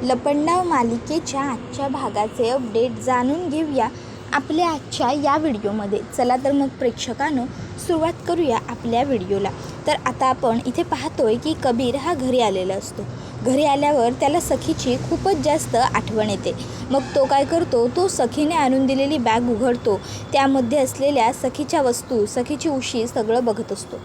लपंडाव मालिकेच्या आजच्या भागाचे अपडेट जाणून घेऊया आपल्या आजच्या या व्हिडिओमध्ये. चला तर मग प्रेक्षकांनो सुरुवात करूया आपल्या व्हिडिओला. तर आता आपण इथे पाहतोय की कबीर हा घरी आलेला असतो. घरी आल्यावर त्याला सखीची खूपच जास्त आठवण येते. मग तो काय करतो, तो सखीने आणून दिलेली बॅग उघडतो. त्यामध्ये असलेल्या सखीच्या वस्तू, सखीची उशी सगळं बघत असतो.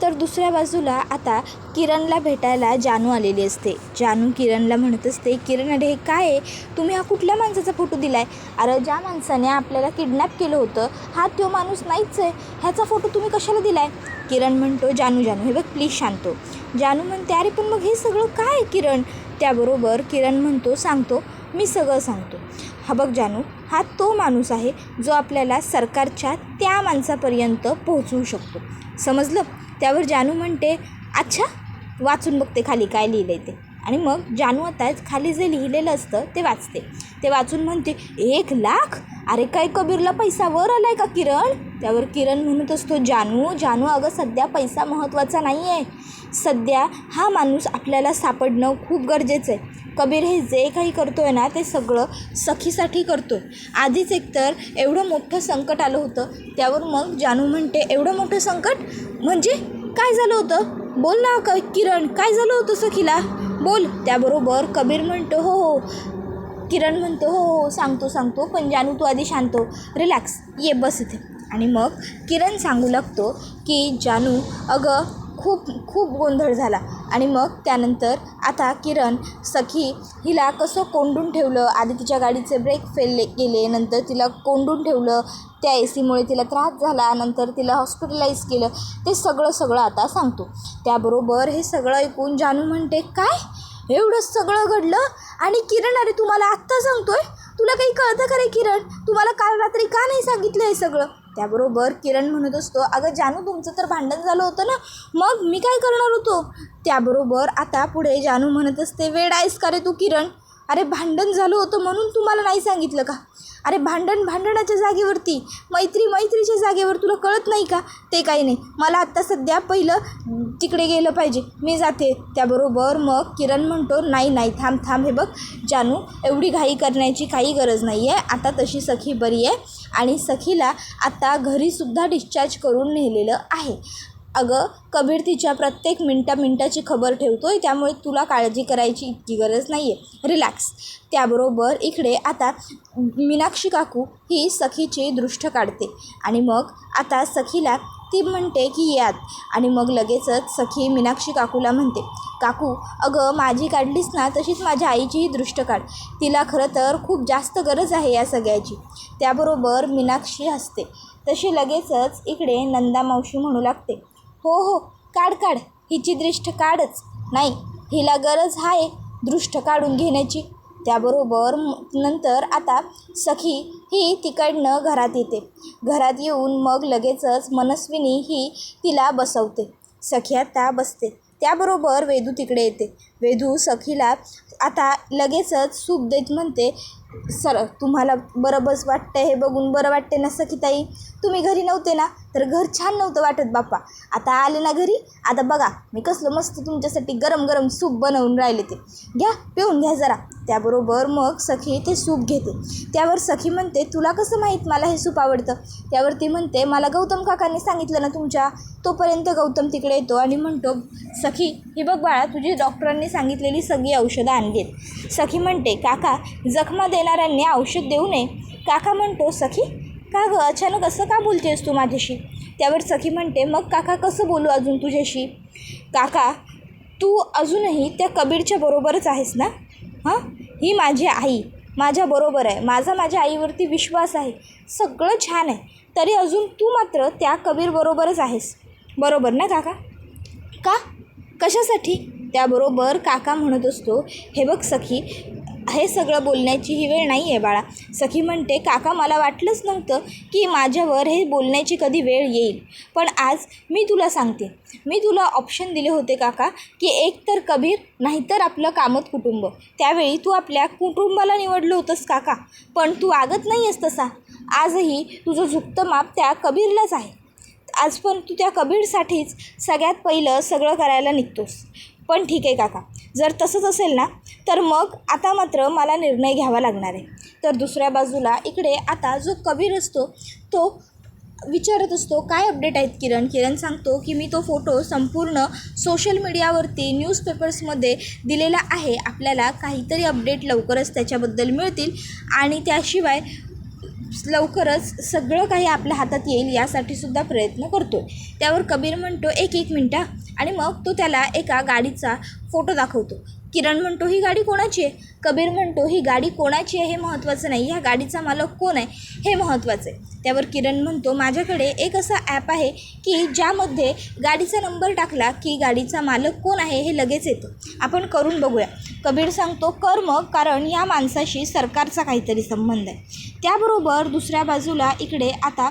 तर दुसऱ्या बाजूला आता किरणला भेटायला जानू आलेली असते. जानू किरणला म्हणत असते, किरण अरे हे काय आहे, तुम्ही हा कुठल्या माणसाचा फोटो दिला आहे? अरे ज्या माणसाने आपल्याला किडनॅप केलं होतं हा तो माणूस नाहीच आहे, ह्याचा फोटो तुम्ही कशाला दिला आहे? किरण म्हणतो, जानू हे बघ प्लीज शांत हो. जानू म्हणते, अरे पण मग हे सगळं काय आहे किरण? त्याबरोबर किरण म्हणतो, सांगतो, मी सगळं सांगतो. हा बघ जानू, हा तो माणूस आहे जो आपल्याला सरकारच्या त्या माणसापर्यंत पोहोचवू शकतो, समजलं? त्यावर जानू म्हणते, अच्छा, वाचून बघते खाली काय लिहिलं आहे ते. आणि मग जानू आता खाली जे लिहिलेलं असतं ते वाचते. ते वाचून म्हणते, 1,00,000? अरे काय कबीरला पैसा वर आला आहे का किरण? त्यावर किरण म्हणत असतो, जानू अगं सध्या पैसा महत्त्वाचा नाही आहे. सध्या हा माणूस आपल्याला सापडणं खूप गरजेचं आहे. कबीर हे जे काही करतो आहे ना ते सगळं सखीसाठी करतो आहे. आधीच एकतर एवढं मोठं संकट आलं होतं. त्यावर मग जानू म्हणते, एवढं मोठं संकट म्हणजे काय झालं होतं? बोल ना किरण, काय झालं होतं सखीला, बोल. त्याबरोबर कबीर म्हणतो, हो. किरण म्हणतो, हो सांगतो, पण जानू तू आधी शांत हो, रिलॅक्स, ये बस इथे. आणि मग किरण सांगू लागतो की जानू अगं खूप गोंधळ झाला. आणि मग त्यानंतर आता किरण सखी हिला कसं कोंडून ठेवलं, आधी तिच्या गाडीचे ब्रेक फेल गेले, नंतर तिला कोंडून ठेवलं, त्या एसीमुळे तिला त्रास झाला, नंतर तिला हॉस्पिटलाइज केलं, ते सगळं आता सांगतो. त्याबरोबर हे सगळं ऐकून जानू म्हणते, काय एवढं सगळं घडलं? आणि किरण अरे तू मला आत्ता सांगतोय, तुला काही कळतं का रे किरण? तुम्हाला काल रात्री का नाही सांगितलं हे सगळं? त्याबरोबर किरण म्हणत असतो, अगं जानू तुमचं तर भांडण झालं होतं ना, मग मी काय करणार होतो? त्याबरोबर आता पुढे जानू म्हणत असते, वेड आहेस का रे तू किरण? अरे भांडण झालं होतं म्हणून तुम्हाला नाही सांगितलं का? अरे भांडणाच्या जागेवरती मैत्रीच्या जागेवर तुला कळत नाही का? ते काही नाही, मला आत्ता सध्या पहिलं तिकडे गेलं पाहिजे, मी जाते. त्याबरोबर मग किरण म्हणतो, नाही थांब, हे बघ जानू, एवढी घाई करण्याची काही गरज नाही आहे. आता तशी सखी बरी आहे आणि सखीला आता घरीसुद्धा डिस्चार्ज करून नेलेलं आहे. अगं कबीर तिच्या प्रत्येक मिनटाची खबर ठेवतोय, त्यामुळे तुला काळजी करायची इतकी गरज नाही आहे, रिलॅक्स. त्याबरोबर इकडे आता मीनाक्षी काकू ही सखीची दृष्ट काढते आणि मग आता सखीला ती म्हणते की यात. आणि मग लगेचच सखी मीनाक्षी काकूला म्हणते, काकू अगं माझी काढलीस ना तशीच माझ्या आईचीही दृष्ट काढ, तिला खरं तर खूप जास्त गरज आहे या सगळ्याची. त्याबरोबर मीनाक्षी हसते. तशी लगेचच इकडे नंदा मावशी म्हणू लागते, हो काढ, हिची दृष्ट काढच, नाही हिला गरज आहे दृष्ट काढून घेण्याची. त्याबरोबर नंतर आता सखी ही तिकडनं घरात येते. घरात येऊन मग लगेचच मनस्विनी ही तिला बसवते. सखी आता बसते. त्याबरोबर वेदू तिकडे येते. वेदू सखीला आता लगेचच सूप देत म्हणते, सर तुम्हाला बरं बस वाटतं, हे बघून बरं वाटते ना सखीताई? तुम्ही घरी नव्हते ना तर घर छान नव्हतं वाटत बाप्पा, आता आले ना घरी, आता बघा मी कसलं मस्त तुमच्यासाठी गरम सूप बनवून राहिले, ते घ्या पिऊन घ्या जरा. त्याबरोबर मग सखी ते सूप घेते. त्यावर सखी म्हणते, तुला कसं माहीत मला हे सूप आवडतं? त्यावर ती म्हणते, मला गौतम काकांनी सांगितलं ना तुमच्या. तोपर्यंत गौतम तिकडे येतो आणि म्हणतो, सखी ही बघ बाळा, तुझी डॉक्टरांनी सांगितलेली सगळी औषधं आणलीत. सखी म्हणते, काका जखमा देणाऱ्यांनी औषध देऊ नये. काका म्हणतो, सखी का गं अचानक असं का बोलतेस तू माझ्याशी? त्यावर सखी म्हणते, मग काका कसं बोलू अजून तुझ्याशी? काका तू अजूनही त्या कबीरच्या बरोबरच आहेस ना? हां, ही माझी आई माझ्या बरोबर आहे, माझ्या आईवरती विश्वास आहे, सगळं छान आहे, तरी अजून तू मात्र त्या कबीर बरोबरच आहेस, बरोबर ना काका? का, कशासाठी? त्याबरोबर काका म्हणत असतो, हे बघ सखी, हे सगळं बोलण्याची ही वेळ नाही आहे बाळा. सखी म्हणते, काका मला वाटलंच नव्हतं की माझ्यावर हे बोलण्याची कधी वेळ येईल, पण आज मी तुला सांगते, मी तुला ऑप्शन दिले होते काका की एक तर कबीर नाहीतर आपलं कामत कुटुंब. त्यावेळी तू आपल्या कुटुंबाला निवडलं होतंस काका, पण तू वागत नाही आहेस तसा. आजही तुझं झुकतं माप त्या कबीरलाच आहे. आज पण तू त्या कबीरसाठीच सगळ्यात पहिलं सगळं करायला निघतोस, पण ठीक आहे काका, जर तसंच असेल ना तर मग आता मात्र मला निर्णय घ्यावा लागणार आहे. तर दुसऱ्या बाजूला इकडे आता जो कबीर असतो तो विचारत असतो, काय अपडेट आहेत किरण. किरण सांगतो की मी तो फोटो संपूर्ण सोशल मीडियावरती न्यूजपेपर्समध्ये दिलेला आहे, आपल्याला काहीतरी अपडेट लवकरच त्याच्याबद्दल मिळतील आणि त्याशिवाय लवकरच सगळं काही आपल्या हातात येईल यासाठी सुद्धा प्रयत्न करतो आहे. त्यावर कबीर म्हणतो एक मिनटं, आणि मग तो त्याला एका गाडीचा फोटो दाखवतो. किरण म्हणतो ही गाडी कोणाची आहे. कबीर म्हणतो ही गाडी कोणाची आहे हे महत्त्वाचं नाही, ह्या गाडीचा मालक कोण आहे हे महत्त्वाचं आहे. त्यावर किरण म्हणतो माझ्याकडे एक असा ॲप आहे की ज्यामध्ये गाडीचा नंबर टाकला की गाडीचा मालक कोण आहे हे लगेच येतं, आपण करून बघूया. कबीर सांगतो कर मग, कारण या माणसाशी सरकारचा काहीतरी संबंध आहे. त्याबरोबर दुसऱ्या बाजूला इकडे आता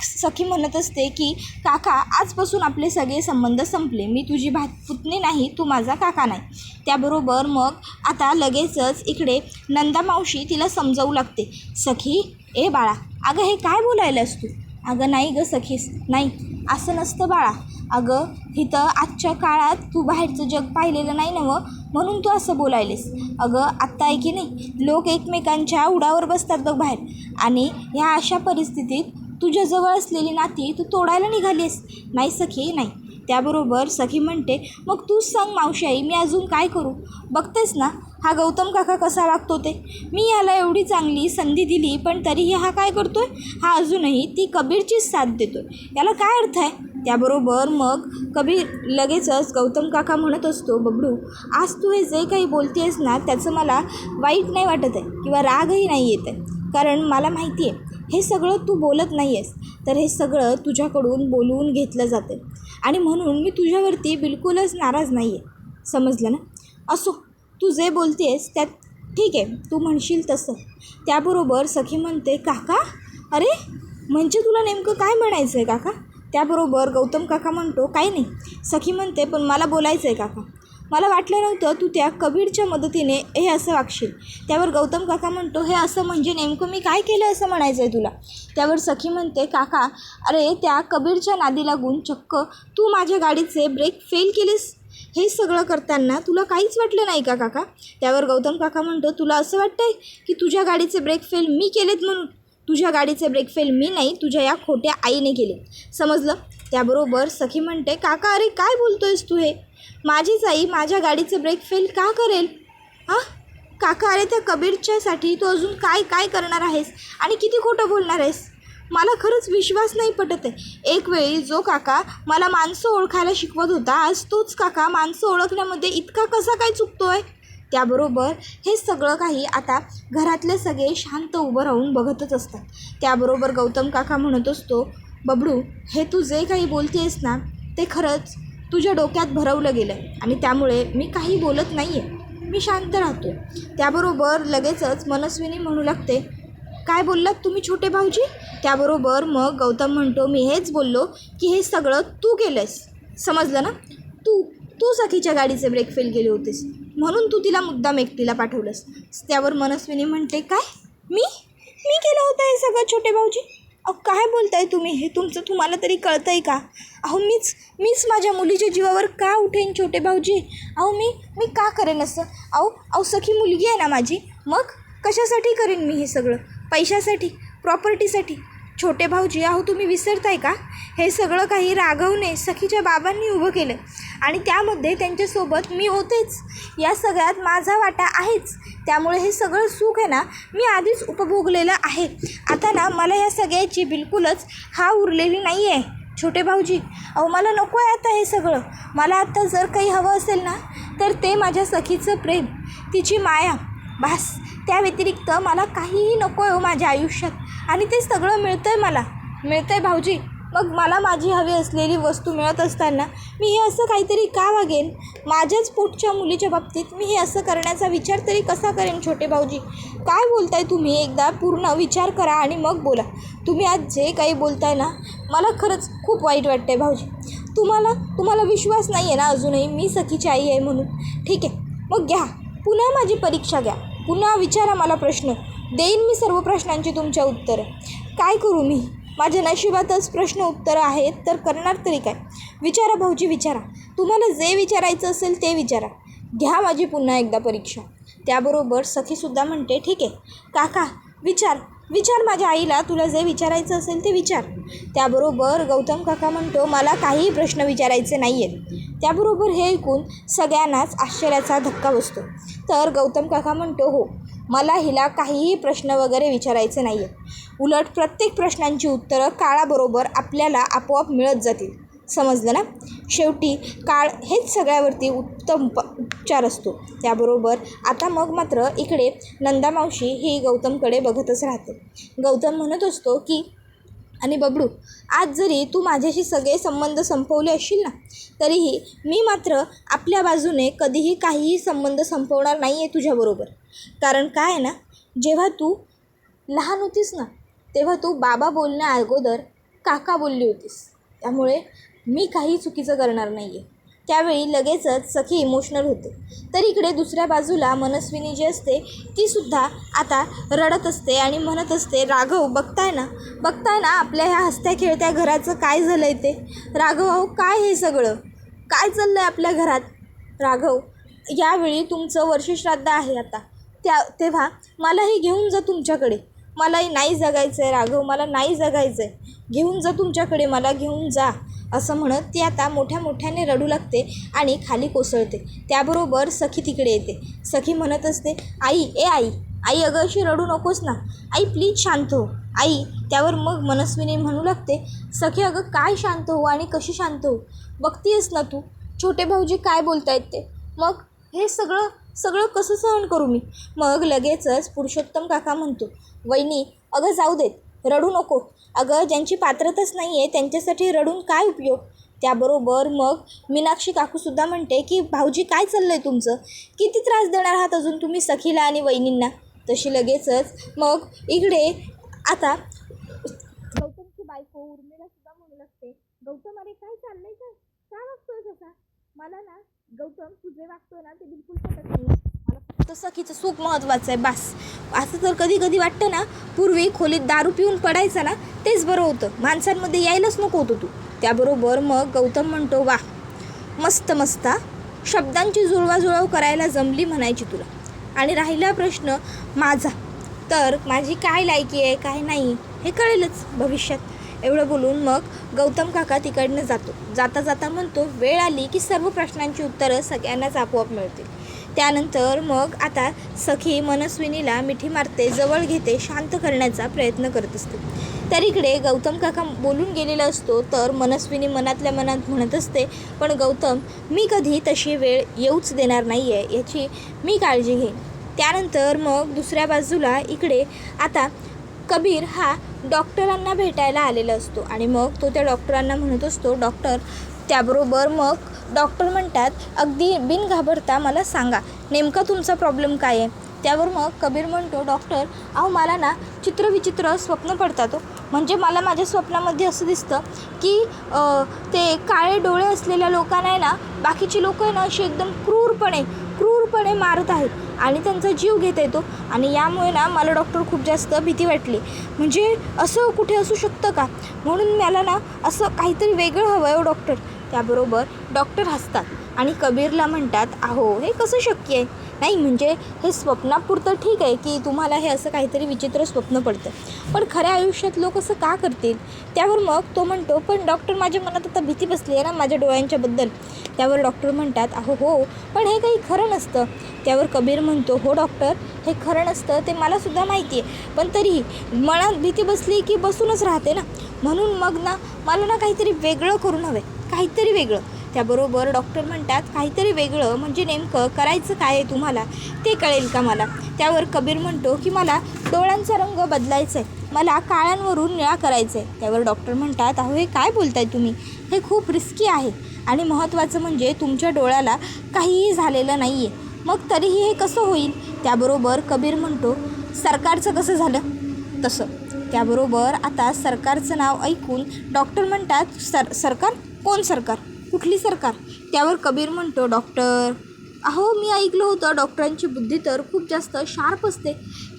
सखी म्हणत असते की काका आजपासून आपले सगळे संबंध संपले, मी तुझी पुतणी नाही, तू माझा काका नाही. त्याबरोबर मग आता लगेचच इकडे नंदा मावशी तिला समजावू लागते, सखी ए बाळा, अगं हे काय बोलायलास तू. अगं नाही गं सखीस, नाही असं नसतं बाळा, अगं इथं आजच्या काळात तू बाहेरचं जग पाहिलेलं नाही नव्हं, म्हणून तू असं बोलायलेस. अगं आत्ता आहे की नाही, लोक एकमेकांच्या उडावर बसतात बघ बाहेर, आणि ह्या अशा परिस्थितीत तुझ्याजवळ असलेली नाती तू तोडायला निघालीस. नाही सखी नाही. त्याबरोबर सखी म्हणते मग तूच सांग मावशी आई, मी अजून काय करू. बघतेस ना हा गौतम काका कसा वागतो ते, मी याला एवढी चांगली संधी दिली पण तरीही हा काय करतोय, हा अजूनही ती कबीरचीच साथ देतोय, याला काय अर्थ आहे. त्याबरोबर मग कबीर लगेचच गौतम काका म्हणत असतो, बबडू आज तू हे जे काही बोलतेस ना त्याचं मला वाईट नाही वाटत आहे किंवा रागही नाही येत आहे, कारण मला माहिती आहे हे सगळं तू बोलत नाही आहेस, तर हे सगळं तुझ्याकडून बोलवून घेतलं जातं आणि म्हणून मी तुझ्यावरती बिलकुलच नाराज नाही आहे, समजलं ना. असो तू जे बोलते आहेस त्यात ठीक आहे, तू म्हणशील तसं. त्याबरोबर सखी म्हणते काका, अरे म्हणजे तुला नेमकं काय म्हणायचं आहे काका. त्याबरोबर गौतम काका म्हणतो काही नाही. सखी म्हणते पण मला बोलायचं आहे काका, मला वाटलं नव्हतं तू त्या कबीरच्या मदतीने हे असं वागशील. त्यावर गौतम काका म्हणतो हे असं म्हणजे नेमकं मी काय केलं असं म्हणायचं आहे तुला. त्यावर सखी म्हणते काका, अरे त्या कबीरच्या नादी लागून चक्क तू माझ्या गाडीचे ब्रेक फेल केलेस, हे सगळं करताना तुला काहीच वाटलं नाही का काका. त्यावर गौतम काका म्हणतो तुला असं वाटतंय की तुझ्या गाडीचे ब्रेक फेल मी केलेत म्हणून. तुझ्या गाडीचे ब्रेक फेल मी नाही, तुझ्या या खोट्या आईने केले, समजलं. त्याबरोबर सखी म्हणते काका अरे काय बोलतोयस तू, हे माझीच आई माझ्या गाडीचे ब्रेक फेल का करेल. हां काका, अरे त्या कबीरच्यासाठी तू अजून काय काय करणार आहेस आणि किती खोटं बोलणार आहेस, मला खरंच विश्वास नाही पटत आहे. एक वेळी जो काका मला माणसं ओळखायला शिकवत होता, आज तोच काका माणसं ओळखण्यामध्ये इतका कसा काय चुकतो आहे. त्याबरोबर हे सगळं काही आता घरातले सगळे शांत उभं राहून बघतच असतात. त्याबरोबर गौतम काका म्हणत असतो, बबडू हे तू जे काही बोलते आहेस ना ते खरंच तुझ्या डोक्यात भरवलं गेलं आणि त्यामुळे मी काही बोलत नाही आहे, मी शांत राहतो. त्याबरोबर लगेचच मनस्विनी म्हणू लागते, काय बोललात तुम्ही छोटे भाऊजी. त्याबरोबर मग गौतम म्हणतो मी हेच बोललो की हे सगळं तू केलंस, समजलं ना. तू सखीच्या गाडीचे ब्रेक फेल केले होतेस म्हणून तू तिला मुद्दाम एकटीला पाठवलंस. त्यावर मनस्विनी म्हणते काय मी केलं होतं हे सगळं छोटे भाऊजी. अहो काय बोलताय तुम्ही, हे तुम्हाला तरी कळतं आहे का. अहो मीच माझ्या मुलीच्या जीवावर का उठेन छोटे भाऊजी. अहो मी का करेन असं. अहो सखी मुलगी आहे ना माझी, मग कशासाठी करेन मी हे सगळं, पैशासाठी, प्रॉपर्टीसाठी. छोटे भाऊजी अहो तुम्ही विसरताय का, हे सगळं काही राघवने सखीच्या बाबांनी उभं केलं आणि त्यामध्ये त्यांच्यासोबत मी होतेच, या सगळ्यात माझा वाटा आहेच. त्यामुळे हे सगळं सुख आहे ना मी आधीच उपभोगलेलं आहे. आता ना मला या सगळ्याची बिलकुलच उरलेली नाही आहे छोटे भाऊजी. अहो मला नको आहे आता हे सगळं. मला आता जर काही हवं असेल ना तर ते माझ्या सखीचं प्रेम, तिची माया, बस. त्या व्यतिरिक्त मला काहीही नको आहे माझ्या आयुष्यात आणि ते सगळं मिळतं आहे भाऊजी. मग मला माझी हवी असलेली वस्तू मिळत असताना मी हे असं काहीतरी का वागेन. माझ्याच पोटच्या मुलीच्या बाबतीत मी हे असं करण्याचा विचार तरी कसा करेन छोटे भाऊजी. काय बोलताय तुम्ही, एकदा पूर्ण विचार करा आणि मग बोला. तुम्ही आज जे काही बोलताय ना मला खरंच खूप वाईट वाटतं आहे भाऊजी. तुम्हाला विश्वास नाही आहे ना अजूनही मी सखीची आई आहे म्हणून. ठीक आहे मग घ्या, पुन्हा माझी परीक्षा घ्या, पुन्हा विचारा मला प्रश्न, देईन मी सर्व प्रश्नांची तुमच्या उत्तरं. काय करू मी, माझ्या नशिबातच प्रश्न उत्तरं आहेत तर करणार तरी काय. विचारा भाऊजी विचारा, तुम्हाला जे विचारायचं असेल ते विचारा, घ्या माझी पुन्हा एकदा परीक्षा. त्याबरोबर सखीसुद्धा म्हणते ठीक आहे काका, विचार माझ्या आईला, तुला जे विचारायचं असेल ते विचार. त्याबरोबर गौतम काका म्हणतो मला काहीही प्रश्न विचारायचे नाही आहेत. त्याबरोबर हे ऐकून सगळ्यांनाच आश्चर्याचा धक्का बसतो. तर गौतम काका म्हणतो हो, मला हिला काहीही प्रश्न वगैरे विचारायचे नाही आहेत. उलट प्रत्येक प्रश्नांची उत्तरं काळाबरोबर आपल्याला आपोआप मिळत जातील. समजलं ना? शेवटी काळ हेच सगळ्यावरती उत्तम उपचार असतो. त्याबरोबर आता मग मात्र इकडे नंदा मावशी ही गौतमकडे बघतच राहते. गौतम म्हणत असतो की आणि बबडू, आज जरी तू माझ्याशी सगळे संबंध संपवले असशील ना, तरीही मी मात्र आपल्या बाजूने कधीही काहीही संबंध संपवणार नाही आहे तुझ्याबरोबर. कारण काय आहे ना, जेव्हा तू लहान होतीस ना, तेव्हा तू बाबा बोलण्या अगोदर काका बोलली होतीस. त्यामुळे मी काही चुकीचं करणार नाही आहे. त्यावेळी लगेचच सखी इमोशनल होते. तर इकडे दुसऱ्या बाजूला मनस्विनी जी असते तीसुद्धा आता रडत असते आणि म्हणत असते, राघव बघताय ना आपल्या ह्या हसत्या खेळत्या घराचं काय झालं आहे ते. राघव अहो, काय हे सगळं काय चाललं आहे आपल्या घरात. राघव, यावेळी तुमचं वर्षश्राद्ध आहे आता, तेव्हा मलाही घेऊन जा तुमच्याकडे. मलाही नाही जगायचं आहे राघव, मला नाही जगायचं आहे, घेऊन जा तुमच्याकडे, मला घेऊन जा. असं म्हणत ती आता मोठ्याने रडू लागते आणि खाली कोसळते. त्याबरोबर सखी तिकडे येते. सखी म्हणत असते, आई अगं अशी रडू नकोस ना, आई प्लीज शांत हो आई. त्यावर मग मनस्विनी म्हणू लागते, सखी अगं काय शांत हो आणि कशी शांत हो, बघतीयस ना तू छोटे भाऊजी काय बोलतायत ते. मग हे सगळं कसं सहन करू मी. मग लगेचच पुरुषोत्तम काका म्हणतो, वहिनी अगं जाऊ देत, रडू नको. अगं ज्यांची पात्रताच नाही आहे त्यांच्यासाठी रडून काय उपयोग. त्याबरोबर मग मीनाक्षी काकूसुद्धा म्हणते की भाऊजी काय चाललं आहे तुमचं, किती त्रास देणार आहात अजून तुम्ही सखीला आणि वहिनींना. तशी लगेचच मग इकडे आता गौतमची बायको उर्मिलासुद्धा म्हणू लागते, गौतम अरे काय चाललंय, काय वागतोय तसा. मला ना गौतम तुझे वागतोय ना ते बिलकुल पटत नाही. मला फक्त सखीचं सुख महत्त्वाचं आहे बास. असं तर कधी कधी ना, पूर्वी खोलीत दारू पिऊन पडायचा ना तेच बरं होतं, माणसांमध्ये यायलाच नको होतं तू. त्याबरोबर मग गौतम म्हणतो, वा मस्त शब्दांची जुळवाजुळव करायला जमली म्हणायची तुला. आणि राहिला प्रश्न माझा, तर माझी काय लायकी आहे काय नाही हे कळेलच भविष्यात. एवढं बोलून मग गौतम काका तिकडनं जाता म्हणतो, वेळ आली की सर्व प्रश्नांची उत्तरं सगळ्यांनाच आपोआप मिळतील. त्यानंतर मग आता सखी मनस्विनीला मिठी मारते, जवळ घेते, शांत करण्याचा प्रयत्न करत असते. तर इकडे गौतम काका बोलून गेलेला असतो. तर मनस्विनी मनातल्या मनात म्हणत असते, पण गौतम मी कधी तशी वेळ येऊच देणार नाही आहे, याची मी काळजी घेईन. त्यानंतर मग दुसऱ्या बाजूला इकडे आता कबीर हा डॉक्टरांना भेटायला आलेला असतो आणि मग तो त्या डॉक्टरांना म्हणत असतो, डॉक्टर. त्याबरोबर मग डॉक्टर म्हणतात, अगदी बिन घाबरता मला सांगा नेमका तुमचा प्रॉब्लेम काय आहे. त्यावर मग कबीर म्हणतो, डॉक्टर अहो मला ना चित्रविचित्र स्वप्न पडतात हो. म्हणजे मला माझ्या स्वप्नामध्ये असं दिसतं की ते काळे डोळे असलेल्या लोकांना आहे ना, बाकीची लोकं आहे ना अशी एकदम क्रूरपणे मारत आहेत आणि त्यांचा जीव घेता येतो. आणि यामुळे ना मला डॉक्टर खूप जास्त भीती वाटली. म्हणजे असं कुठे असू शकतं का, म्हणून मला ना असं काहीतरी वेगळं हवं आहे डॉक्टर. त्याबरोबर डॉक्टर हसतात आणि कबीरला म्हणतात, अहो हे कसं शक्य आहे. नाही म्हणजे हे स्वप्नापुरतं ठीक आहे की तुम्हाला हे असं काहीतरी विचित्र स्वप्न पडतं, पण खऱ्या आयुष्यात लोक असं का करतील. त्यावर मग तो म्हणतो, पण डॉक्टर माझ्या मनात आता भीती बसली आहे ना माझ्या डोळ्यांच्याबद्दल. त्यावर डॉक्टर म्हणतात, अहो हो पण हे काही खरं नसतं. त्यावर कबीर म्हणतो, हो डॉक्टर हे खरं नसतं ते मलासुद्धा माहिती आहे, पण तरीही मनात भीती बसली की बसूनच राहते ना, म्हणून मग ना मला ना काहीतरी वेगळं करून हवे, काहीतरी वेगळं. त्याबरोबर डॉक्टर म्हणतात, काहीतरी वेगळं म्हणजे नेमकं करायचं काय आहे तुम्हाला ते कळेल का मला. त्यावर कबीर म्हणतो की मला डोळ्यांचा रंग बदलायचा आहे, मला काळ्यांवरून निळा करायचा आहे. त्यावर डॉक्टर म्हणतात, अहो हे काय बोलताय तुम्ही, हे खूप रिस्की आहे आणि महत्त्वाचं म्हणजे तुमच्या डोळ्याला काहीही झालेलं नाही आहे, मग तरीही हे कसं होईल. त्याबरोबर कबीर म्हणतो, सरकारचं कसं झालं तसं. त्याबरोबर आता सरकारचं नाव ऐकून डॉक्टर म्हणतात, सरकार कोण सरकार, कुठली सरकार. त्यावर कबीर म्हणतो, डॉक्टर अहो मी ऐकलं होतं डॉक्टरांची बुद्धी तर खूप जास्त शार्प असते,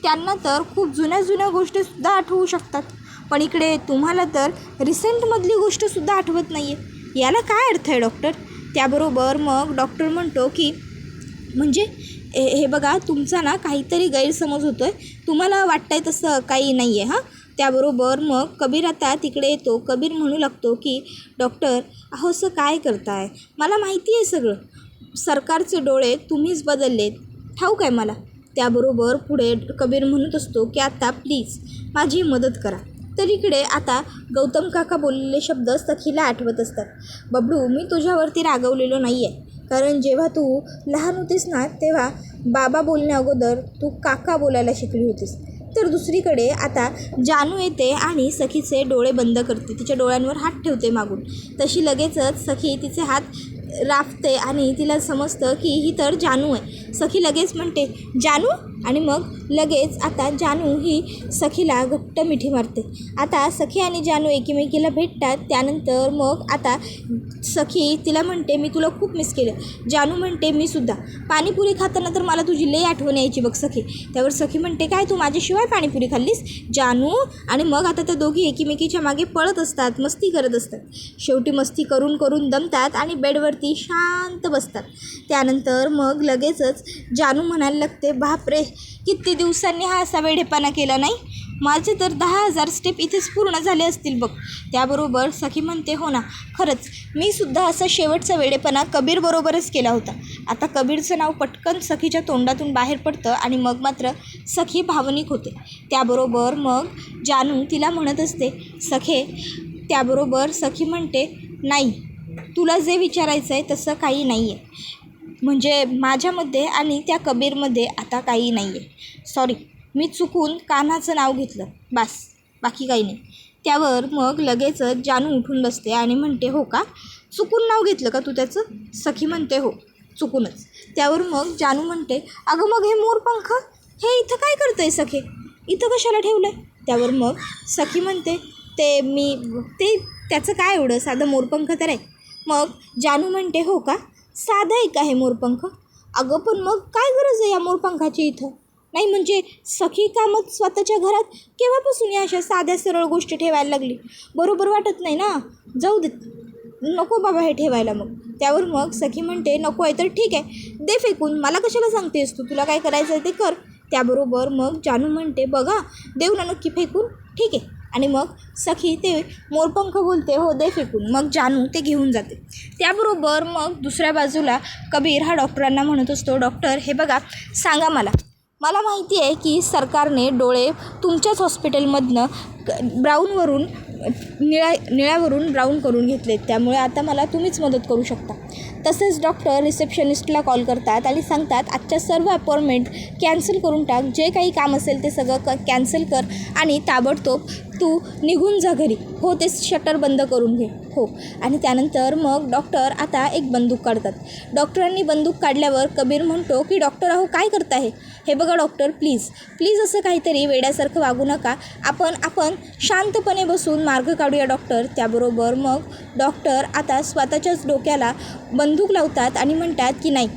त्यांना तर खूप जुन्या गोष्टीसुद्धा आठवू शकतात, पण इकडे तुम्हाला तर रिसेंटमधली गोष्टसुद्धा आठवत नाही आहे, याला काय अर्थ आहे डॉक्टर. त्याबरोबर मग डॉक्टर म्हणतो की म्हणजे हे बघा तुमचा ना काहीतरी गैरसमज होतो आहे, तुम्हाला वाटतं आहे तसं काही नाही आहे हां. त्याबरोबर मग कबीर आता तिकडे येतो. कबीर म्हणू लागतो की डॉक्टर अहो असं काय करताय, मला माहिती आहे सगळं, सरकारचे डोळे तुम्हीच बदललेत, ठाऊक आहे मला. त्याबरोबर पुढे कबीर म्हणत असतो की आता प्लीज माझी मदत करा. तर इकडे आता गौतम काका बोललेले शब्द सखीला आठवत असतात. बबलू मी तुझ्यावरती रागवलेलो नाही आहे, कारण जेव्हा तू लहान होतीस ना तेव्हा बाबा बोलण्या अगोदर तू काका बोलायला शिकली होतीस. तर दुसरीकडे आता जानू येते आणि सखीचे डोळे बंद करते, तिच्या डोळ्यांवर हात ठेवते मागून. तशी लगेचच सखी तिचे हात राफते आणि तिला समजतं की ही तर जानू आहे. सखी लगेच म्हणते जानू, आणि मग लगेच आता जानू ही सखीला घट्ट मिठी मारते. आता सखी आणि जानू एकमेकीला भेटतात. त्यानंतर मग आता सखी तिला म्हणते मी तुला खूप मिस केलं. जानू म्हणते मी सुद्धा, पाणीपुरी खाताना तर मला तुझी लई आठवण यायची बघ सखी. त्यावर सखी म्हणते काय तू माझ्याशिवाय पाणीपुरी खाल्लीस जानू. आणि मग आता त्या दोघी एकमेकीच्या मागे पळत असतात, मस्ती करत असतात. शेवटी मस्ती करून करून दमतात आणि बेडवरती शांत बसतात. त्यानंतर मग लगेचच जानू म्हणायला लागते बापरे किती दिवसांनी हा असा वेडेपणा केला नाही, माझे तर 10,000 स्टेप इथेच पूर्ण झाले असतील बघ. त्याबरोबर सखी म्हणते हो ना खरंच मी सुद्धा असा शेवटचा वेडेपणा कबीरबरोबरच केला होता. आता कबीरचं नाव पटकन सखीच्या तोंडातून बाहेर पडतं आणि मग मात्र सखी भावनिक होते. त्याबरोबर मग जानू तिला म्हणत असते सखे. त्याबरोबर सखी म्हणते नाही तुला जे विचारायचं आहे तसं काही नाही आहे, म्हणजे माझ्यामध्ये आणि त्या कबीरमध्ये आता काही नाही आहे, सॉरी मी चुकून कान्हाचं नाव घेतलं बस, बाकी काही नाही. त्यावर मग लगेचच जानू उठून बसते आणि म्हणते हो का चुकून नाव घेतलं का तू त्याचं. सखी म्हणते हो चुकूनच. त्यावर मग जानू म्हणते अगं मग हे मोरपंख हे इथं काय करतं आहे सखे, इथं कशाला ठेवलं आहे. त्यावर मग सखी म्हणते ते त्याचं काय एवढं, साधं मोरपंख तर आहे. मग जानू म्हणते हो का साधं आहे का हे मोरपंख. अगं पण मग काय गरज आहे या मोरपंखाची इथं. नाही म्हणजे सखी कामत स्वतःच्या घरात केव्हापासून या अशा साध्या सरळ गोष्टी ठेवायला लागली, बरोबर वाटत नाही ना, जाऊ दे नको बाबा हे ठेवायला. मग त्यावर मग सखी म्हणते नको आहे तर ठीक आहे दे फेकून, मला कशाला सांगतेस तू, तुला काय करायचं आहे ते कर. त्याबरोबर मग जानू म्हणते बघा देऊ ना नक्की फेकून, ठीक आहे. आणि मग सखी ते मोरपंख बोलते हो दे फेकून. मग जानू ते घेऊन जाते. त्याबरोबर मग दुसऱ्या बाजूला कबीर हा डॉक्टरांना म्हणत असतो डॉक्टर हे बघा सांगा मला माहिती आहे की सरकारने डोळे तुमच्याच हॉस्पिटलमधनं ब्राऊनवरून निळ्यावरून ब्राऊन करून घेतलेत, त्यामुळे आता मला तुम्हीच मदत करू शकता. तसेच डॉक्टर रिसेप्शनिस्टला कॉल करतात आणि सांगतात आजच्या सर्व अपॉइंटमेंट कॅन्सल करून टाक, जे काही काम असेल ते सगळं कॅन्सल कर आणि ताबडतोब तू निघून जा घरी. हो ते शटर बंद करून घे हो. आणि त्यानंतर मग डॉक्टर आता एक बंदूक काढतात. डॉक्टरांनी बंदूक काढल्यावर कबीर म्हणतो की डॉक्टर अहो काय करता हे बघा डॉक्टर प्लीज असं काहीतरी वेड्यासारखं वागू नका, आपण शांतपणे बसून मार्ग काढूया डॉक्टर. त्याबरोबर मग डॉक्टर आता स्वतःच्याच डोक्याला बंदूक लावतात आणि म्हणतात की नाही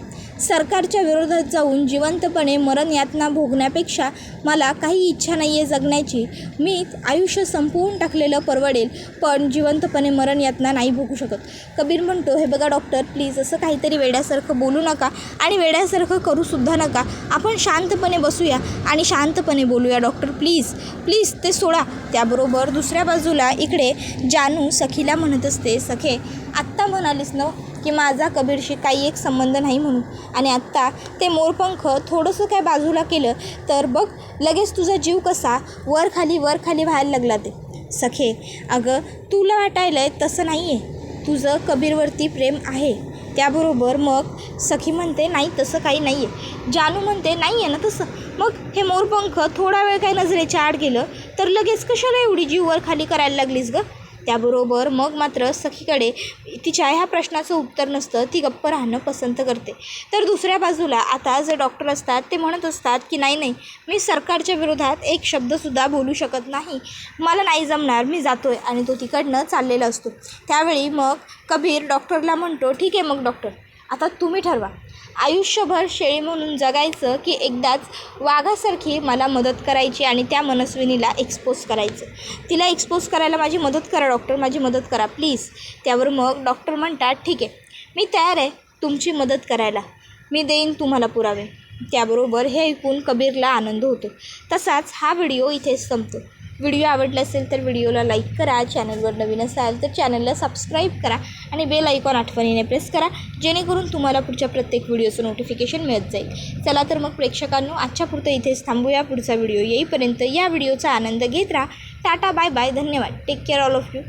सरकारच्या विरोधात जाऊन जिवंतपणे मरण यातना भोगण्यापेक्षा मला काही इच्छा नाही आहे जगण्याची, मी आयुष्य संपवून टाकलेलं परवडेल पण जिवंतपणे मरण यातना नाही भोगू शकत. कबीर म्हणतो हे बघा डॉक्टर प्लीज असं काहीतरी वेड्यासारखं बोलू नका आणि वेड्यासारखं करूसुद्धा नका, आपण शांतपणे बसूया आणि शांतपणे बोलूया डॉक्टर प्लीज ते सोडा. त्याबरोबर दुसऱ्या बाजूला इकडे जानू सखीला म्हणत असते सखे आत्ता म्हणालीस ना की माझा कबीरशी काही एक संबंध नाही म्हणून, आणि आत्ता ते मोरपंख थोडंसं काय बाजूला केलं तर बघ लगेच तुझा जीव कसा वर खाली व्हायला लागला ते. सखे अगं तुला वाटायलं आहे तसं नाही आहे, तुझं कबीरवरती प्रेम आहे. त्याबरोबर मग सखी म्हणते नाही तसं काही नाही आहे. जानू म्हणते नाही आहे ना तसं, मग हे मोरपंख थोडा वेळ काय नजरेच्या आड गेलं तर लगेच कशाला एवढी जीव वर खाली करायला लागलीस गं. त्याबरोबर मग मात्र सखीकडे तिच्या ह्या प्रश्नाचं उत्तर नसतं, ती गप्प राहणं पसंत करते. तर दुसऱ्या बाजूला आता जे डॉक्टर असतात ते म्हणत असतात की नाही मी सरकारच्या विरोधात एक शब्दसुद्धा बोलू शकत नाही, मला नाही जमणार, मी जातोय. आणि तो तिकडनं चाललेला असतो. त्यावेळी मग कबीर डॉक्टरला म्हणतो ठीक आहे मग डॉक्टर आता तुम्ही ठरवा, आयुष्यभर शेळी म्हणून जगायचं की एकदाच वाघासारखी मला मदत करायची आणि त्या मनस्विनीला एक्सपोज करायचं. तिला एक्सपोज करायला माझी मदत करा डॉक्टर, माझी मदत करा प्लीज. त्यावर मग डॉक्टर म्हणतात ठीक आहे मी तयार आहे तुमची मदत करायला. मी देईन तुम्हाला पुरावे. त्याबरोबर हे ऐकून कबीरला आनंद होतो. तसाच हा व्हिडिओ इथेच संपतो. व्हिडिओ आवडला असेल तर व्हिडिओला लाईक करा. चॅनलवर नवीन असाल तर चॅनलला सबस्क्राईब करा आणि बेल आयकॉन आठवणीने प्रेस करा, जेणेकरून तुम्हाला पुढच्या प्रत्येक व्हिडिओचं नोटिफिकेशन मिळत जाईल. चला तर मग प्रेक्षकांनो, आजच्या पुरतं इथेच थांबूया. पुढचा व्हिडिओ येईपर्यंत या व्हिडिओचा आनंद घेत राहा. टाटा, बाय बाय, धन्यवाद. Take care all of you.